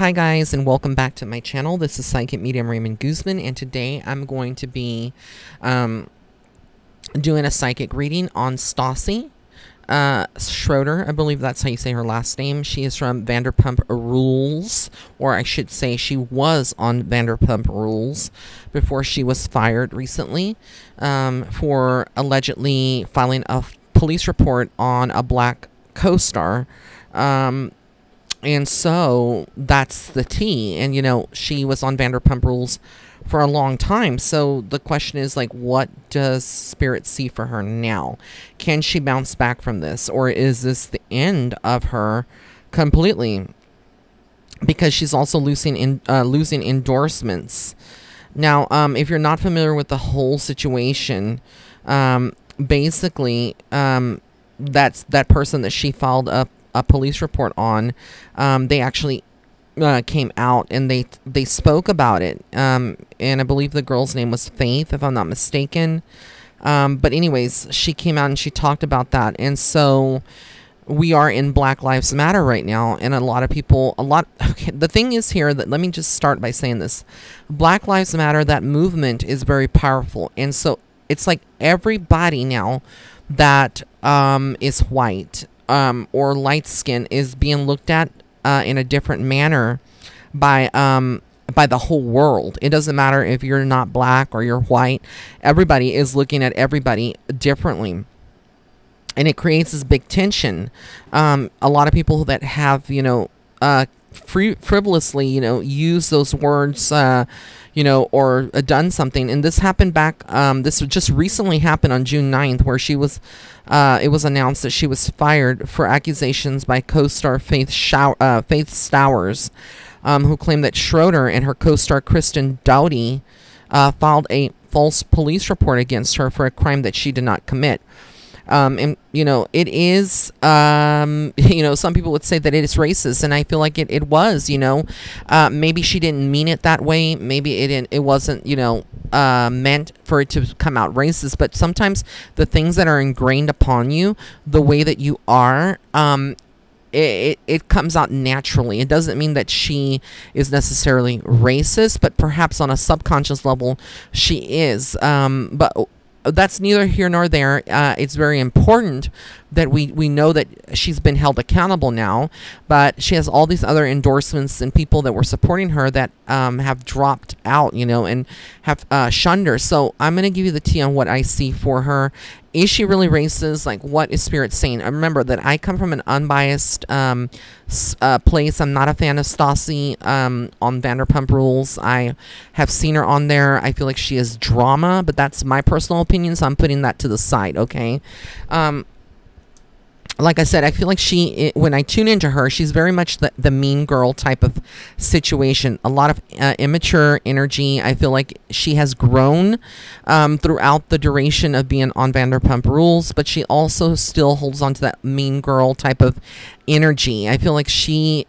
Hi guys, and welcome back to my channel. This is Psychic Medium Raymond Guzman, and today I'm going to be doing a psychic reading on Stassi Schroeder. I believe that's how you say her last name. She is from Vanderpump Rules, or I should say she was on Vanderpump Rules before she was fired recently for allegedly filing a police report on a black co-star. And so that's the tea. And, you know, she was on Vanderpump Rules for a long time. So the question is, like, what does Spirit see for her now? Can she bounce back from this? Or is this the end of her completely? Because she's also losing endorsements. Now, if you're not familiar with the whole situation, basically, that's that person that she filed a police report on. They actually came out and they spoke about it, and I believe the girl's name was Faith, if I'm not mistaken. But anyways, she came out and she talked about that. And so we are in Black Lives Matter right now, and a lot of people, okay, the thing is here, that let me just start by saying this. Black Lives Matter, that movement is very powerful. And so it's like everybody now that is white or light skin is being looked at in a different manner by the whole world. It doesn't matter if you're not black or you're white. Everybody is looking at everybody differently, and it creates this big tension. A lot of people that have, you know, frivolously, you know, use those words, you know, or done something. And this happened back, this just recently happened on June 9th, where she was, it was announced that she was fired for accusations by co-star Faith Stowers, who claimed that Schroeder and her co-star Kristen Doughty filed a false police report against her for a crime that she did not commit. And, you know, it is, you know, some people would say that it is racist, and I feel like it was, you know, maybe she didn't mean it that way. Maybe it wasn't, you know, meant for it to come out racist, but sometimes the things that are ingrained upon you, the way that you are, it comes out naturally. It doesn't mean that she is necessarily racist, but perhaps on a subconscious level, she is, but that's neither here nor there. It's very important that we know that she's been held accountable now, but she has all these other endorsements and people that were supporting her that have dropped out, you know, and have shunned her. So I'm going to give you the tea on what I see for her. Is she really racist? Like, what is Spirit saying? Remember that I come from an unbiased place. I'm not a fan of Stassi on Vanderpump Rules. I have seen her on there. I feel like she is drama, but that's my personal opinion, so I'm putting that to the side, okay? Like I said, I feel like when I tune into her, she's very much the mean girl type of situation. A lot of immature energy. I feel like she has grown throughout the duration of being on Vanderpump Rules, but she also still holds on to that mean girl type of energy. I feel like she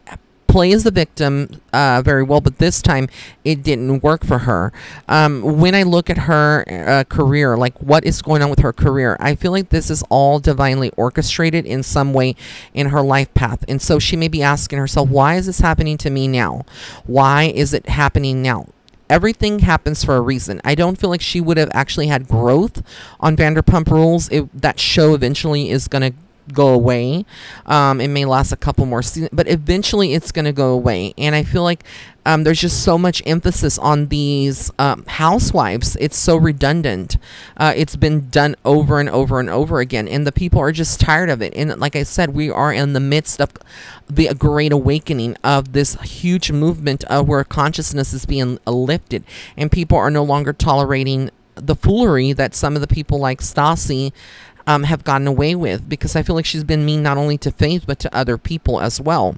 plays the victim very well, but this time it didn't work for her. When I look at her career, like what is going on with her career, I feel like this is all divinely orchestrated in some way in her life path. And so she may be asking herself, why is this happening to me now? Why is it happening now? Everything happens for a reason. I don't feel like she would have actually had growth on Vanderpump Rules. That show eventually is going to go away. It may last a couple more seasons, but eventually it's going to go away. And I feel like there's just so much emphasis on these housewives. It's so redundant. It's been done over and over and over again, and the people are just tired of it. And like I said, we are in the midst of the great awakening of this huge movement where consciousness is being lifted, and people are no longer tolerating the foolery that some of the people like Stassi have gotten away with, because I feel like she's been mean not only to Faith but to other people as well.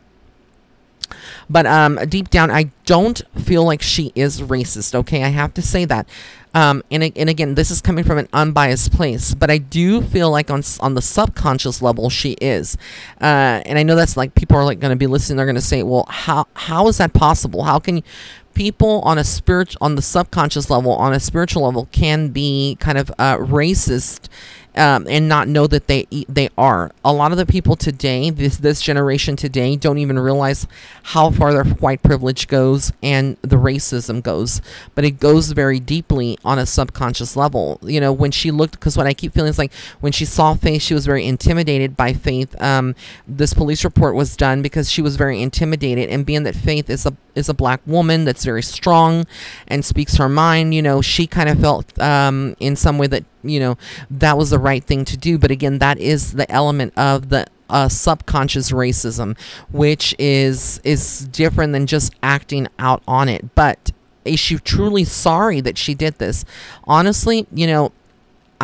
But deep down, I don't feel like she is racist, okay? I have to say that. And again, this is coming from an unbiased place, but I do feel like on the subconscious level, she is. And I know that's like, people are like going to be listening, they're going to say, well, how is that possible? How can people on the subconscious level, on a spiritual level, can be kind of racist and not know that they are. A lot of the people today, this generation today, don't even realize how far their white privilege goes and the racism goes. But it goes very deeply on a subconscious level. You know, when she looked, because what I keep feeling is like when she saw Faith, she was very intimidated by Faith. This police report was done because she was very intimidated, and being that Faith is a black woman that's very strong and speaks her mind, you know, she kind of felt in some way that, you know, that was the right thing to do. But again, that is the element of the subconscious racism, which is different than just acting out on it. But is she truly sorry that she did this? Honestly, you know,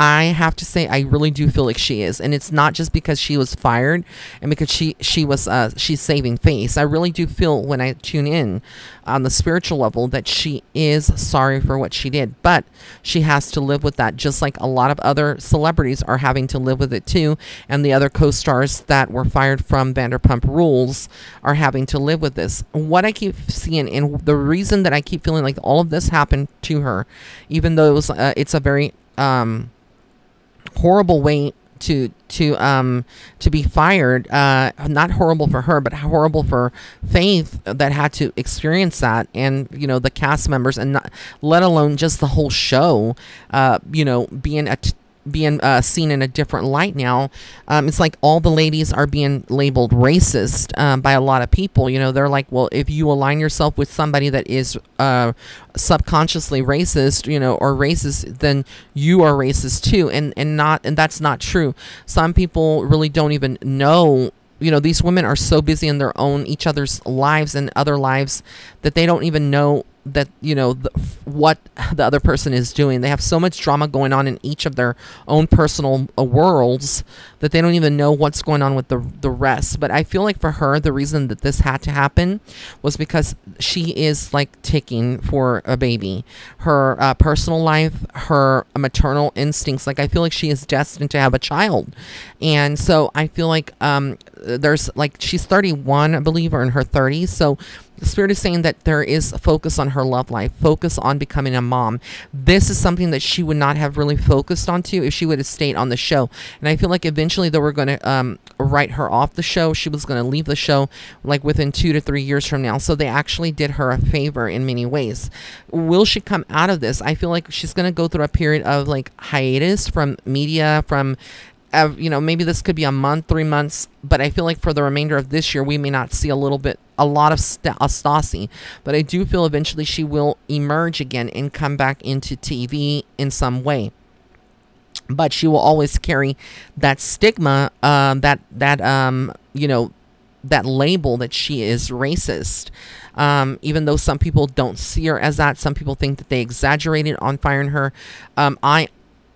I have to say I really do feel like she is, and it's not just because she was fired and because she's saving face. I really do feel when I tune in on the spiritual level that she is sorry for what she did, but she has to live with that, just like a lot of other celebrities are having to live with it too, and the other co-stars that were fired from Vanderpump Rules are having to live with this. What I keep seeing, and the reason that I keep feeling like all of this happened to her, even though it's a very horrible way to be fired, not horrible for her, but horrible for Faith that had to experience that, and you know, the cast members, and not, let alone just the whole show, you know, being seen in a different light now. It's like all the ladies are being labeled racist by a lot of people. You know, they're like, well, if you align yourself with somebody that is subconsciously racist, you know, or racist, then you are racist too, and that's not true. Some people really don't even know. You know, these women are so busy in their own, each other's lives and other lives, that they don't even know that, you know, what the other person is doing. They have so much drama going on in each of their own personal worlds that they don't even know what's going on with the rest. But I feel like for her, the reason that this had to happen was because she is like ticking for a baby. Her personal life, her maternal instincts, like I feel like she is destined to have a child. And so I feel like there's like, she's 31, I believe, or in her 30s. So the Spirit is saying that there is a focus on her love life, focus on becoming a mom. This is something that she would not have really focused on if she would have stayed on the show. And I feel like eventually they were going to write her off the show. She was going to leave the show like within 2 to 3 years from now. So they actually did her a favor in many ways. Will she come out of this? I feel like she's going to go through a period of like hiatus from media, from you know, maybe this could be a month, 3 months, but I feel like for the remainder of this year, we may not see a lot of Stassi, but I do feel eventually she will emerge again and come back into TV in some way. But she will always carry that stigma, you know, that label that she is racist. Even though some people don't see her as that, some people think that they exaggerated on firing her.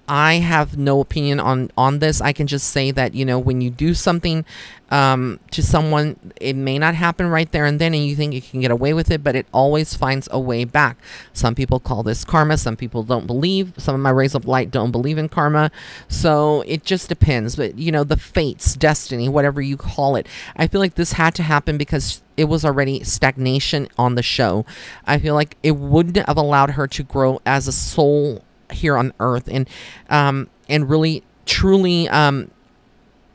I have no opinion on this. I can just say that, you know, when you do something to someone, it may not happen right there and then, and you think you can get away with it, but it always finds a way back. Some people call this karma. Some people don't believe. Some of my rays of light don't believe in karma. So it just depends. But, you know, the fates, destiny, whatever you call it, I feel like this had to happen because it was already stagnation on the show. I feel like it wouldn't have allowed her to grow as a soul here on earth, and really truly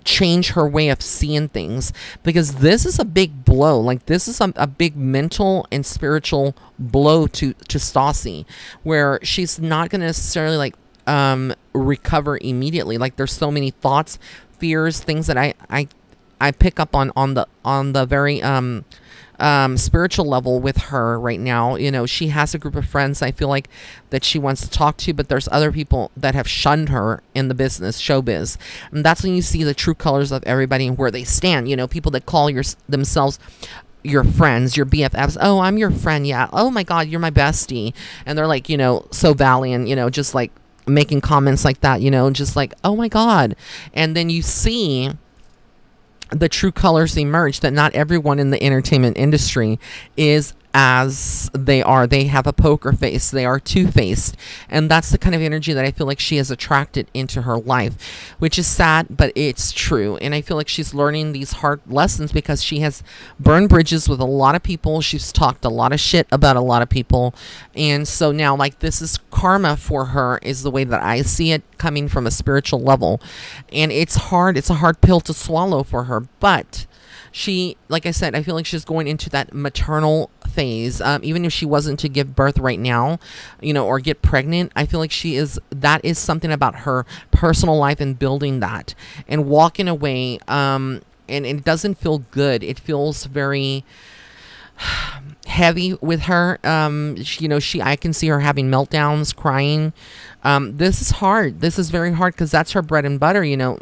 change her way of seeing things, because this is a big blow. Like, this is a big mental and spiritual blow to Stassi, where she's not going to necessarily like recover immediately. Like, there's so many thoughts, fears, things that I pick up on the very spiritual level with her right now. You know, she has a group of friends I feel like that she wants to talk to, but there's other people that have shunned her in the business, showbiz. And that's when you see the true colors of everybody and where they stand. You know, people that call themselves your friends, your BFFs. Oh, I'm your friend. Yeah. Oh my God, you're my bestie. And they're like, you know, so valiant, you know, just like making comments like that, you know, just like, oh my God. And then you see the true colors emerge, that not everyone in the entertainment industry is as they are. They have a poker face. They are two-faced. And that's the kind of energy that I feel like she has attracted into her life, which is sad, but it's true. And I feel like she's learning these hard lessons because she has burned bridges with a lot of people. She's talked a lot of shit about a lot of people. And so now, like, this is karma for her, is the way that I see it, coming from a spiritual level. And it's hard. It's a hard pill to swallow for her. But she, like I said, I feel like she's going into that maternal phase. Even if she wasn't to give birth right now, you know, or get pregnant, I feel like she is, that is something about her personal life and building that and walking away. And it doesn't feel good. It feels very heavy with her. You know, I can see her having meltdowns, crying. This is hard. This is very hard because that's her bread and butter, you know.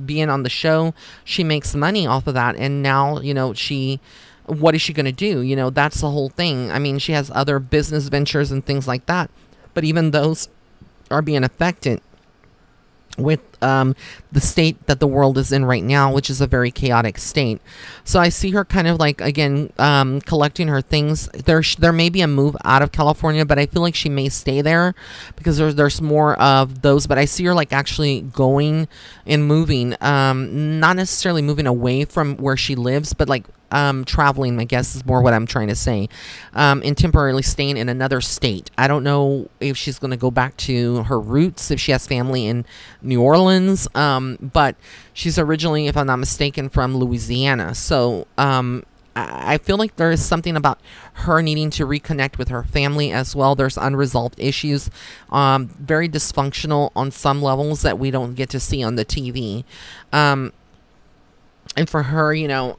Being on the show, she makes money off of that. And now, you know, what is she going to do? You know, that's the whole thing. I mean, she has other business ventures and things like that. But even those are being affected with the state that the world is in right now, which is a very chaotic state. So I see her kind of like, again, collecting her things. There may be a move out of California, but I feel like she may stay there because there's more of those. But I see her like actually going and moving, not necessarily moving away from where she lives, but like traveling, I guess is more what I'm trying to say, and temporarily staying in another state. I don't know if she's going to go back to her roots, if she has family in New Orleans, but she's originally, if I'm not mistaken, from Louisiana. So I feel like there is something about her needing to reconnect with her family as well. There's unresolved issues, very dysfunctional on some levels that we don't get to see on the TV. And for her, you know,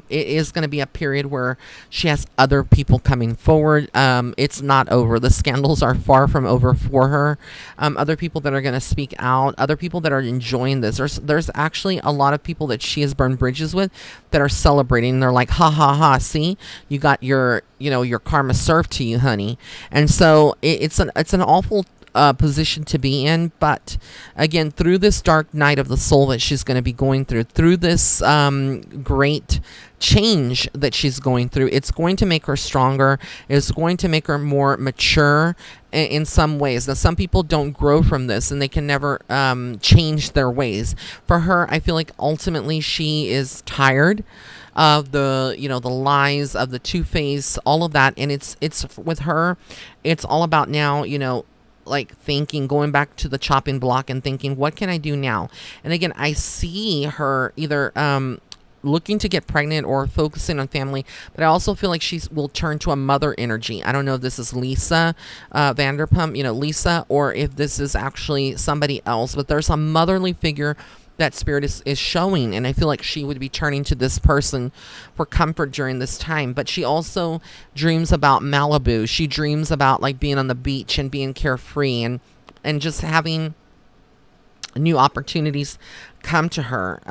it is going to be a period where she has other people coming forward. It's not over. The scandals are far from over for her. Other people that are going to speak out, other people that are enjoying this. There's actually a lot of people that she has burned bridges with that are celebrating. They're like, ha, ha, ha, see, you got your, you know, your karma served to you, honey. And so it's an awful position to be in. But again, through this dark night of the soul that she's going to be going through this great change that she's going through, it's going to make her stronger. It's going to make her more mature in some ways. Now, some people don't grow from this and they can never change their ways. For her, I feel like ultimately she is tired of the, you know, the lies, of the two-face, all of that. And it's with her, it's all about now, you know, like thinking, going back to the chopping block and thinking, what can I do now? And again, I see her either looking to get pregnant or focusing on family, but I also feel like she will turn to a mother energy. I don't know if this is Lisa Vanderpump, you know, Lisa, or if this is actually somebody else, but there's a motherly figure that spirit is showing, and I feel like she would be turning to this person for comfort during this time. But she also dreams about Malibu. She dreams about like being on the beach and being carefree and just having new opportunities come to her.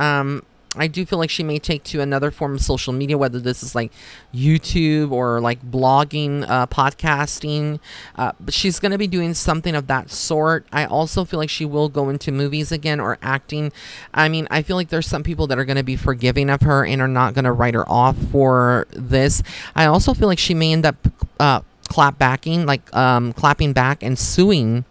I do feel like she may take to another form of social media, whether this is like YouTube or like blogging, podcasting, but she's going to be doing something of that sort. I also feel like she will go into movies again or acting. I mean, I feel like there's some people that are going to be forgiving of her and are not going to write her off for this. I also feel like she may end up clapping back and suing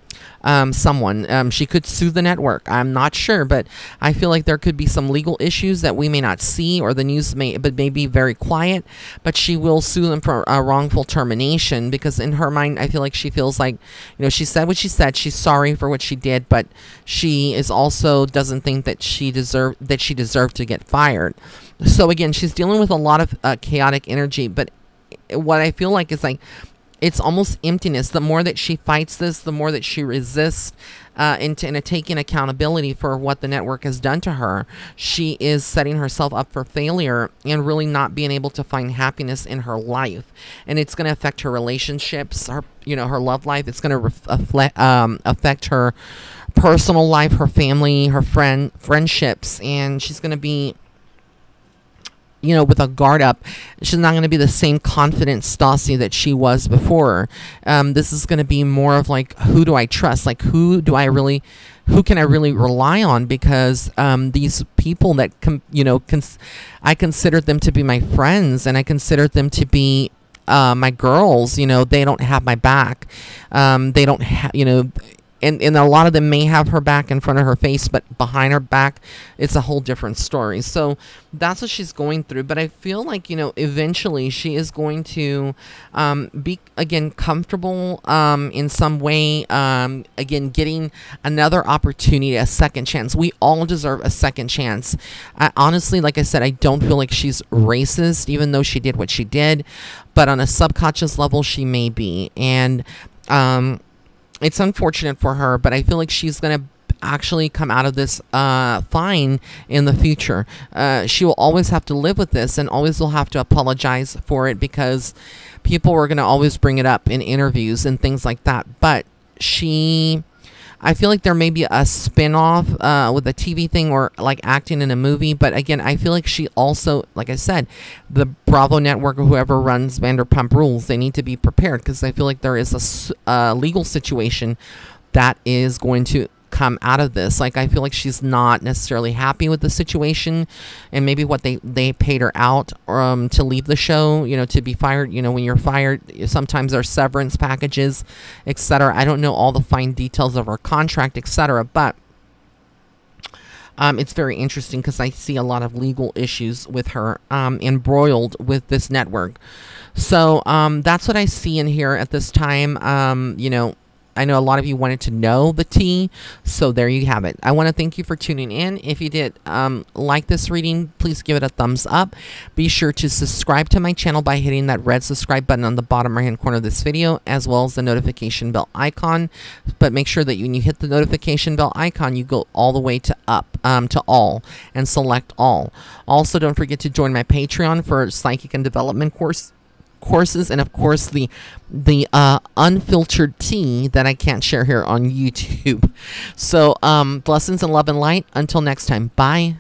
someone. She could sue the network. I'm not sure, but I feel like there could be some legal issues that we may not see, or the news may be very quiet, but she will sue them for a wrongful termination, because in her mind, I feel like she feels like, you know, she said what she said. She's sorry for what she did, but she is also doesn't think that she deserved to get fired. So again, she's dealing with a lot of chaotic energy, but what I feel like is like, it's almost emptiness. The more that she fights this, the more that she resists into taking accountability for what the network has done to her. She is setting herself up for failure and really not being able to find happiness in her life. And it's going to affect her relationships, her love life. It's going to affect her personal life, her family, her friendships. And she's going to be, with a guard up. She's not going to be the same confident Stassi that she was before. This is going to be more of like, who do I trust? Like, who can I really rely on? Because these people that I considered them to be my friends, and I considered them to be my girls, you know, they don't have my back. They don't have, you know, and a lot of them may have her back in front of her face, but behind her back, it's a whole different story. So that's what she's going through. But I feel like, you know, eventually she is going to be, again, comfortable in some way, again, getting another opportunity, a second chance. We all deserve a second chance. Honestly, like I said, I don't feel like she's racist, even though she did what she did. But on a subconscious level, she may be. And it's unfortunate for her, but I feel like she's going to actually come out of this fine in the future. She will always have to live with this and always will have to apologize for it, because people are going to always bring it up in interviews and things like that. But I feel like there may be a spin-off with a TV thing, or like acting in a movie. But again, I feel like she also, like I said, the Bravo Network or whoever runs Vanderpump Rules, they need to be prepared, because I feel like there is a legal situation that is going to come out of this. Like, I feel like she's not necessarily happy with the situation, and maybe what they paid her out to leave the show, you know, to be fired. You know, when you're fired, sometimes there's severance packages, etc. I don't know all the fine details of her contract, etc. But it's very interesting, because I see a lot of legal issues with her embroiled with this network. So that's what I see in here at this time. You know, I know a lot of you wanted to know the tea, so there you have it. I want to thank you for tuning in. If you did like this reading, please give it a thumbs up. Be sure to subscribe to my channel by hitting that red subscribe button on the bottom right hand corner of this video, as well as the notification bell icon. But make sure that when you hit the notification bell icon, you go all the way to up to all and select all. Also, don't forget to join my Patreon for psychic and development courses, and of course the unfiltered tea that I can't share here on YouTube. So blessings and love and light. Until next time, bye.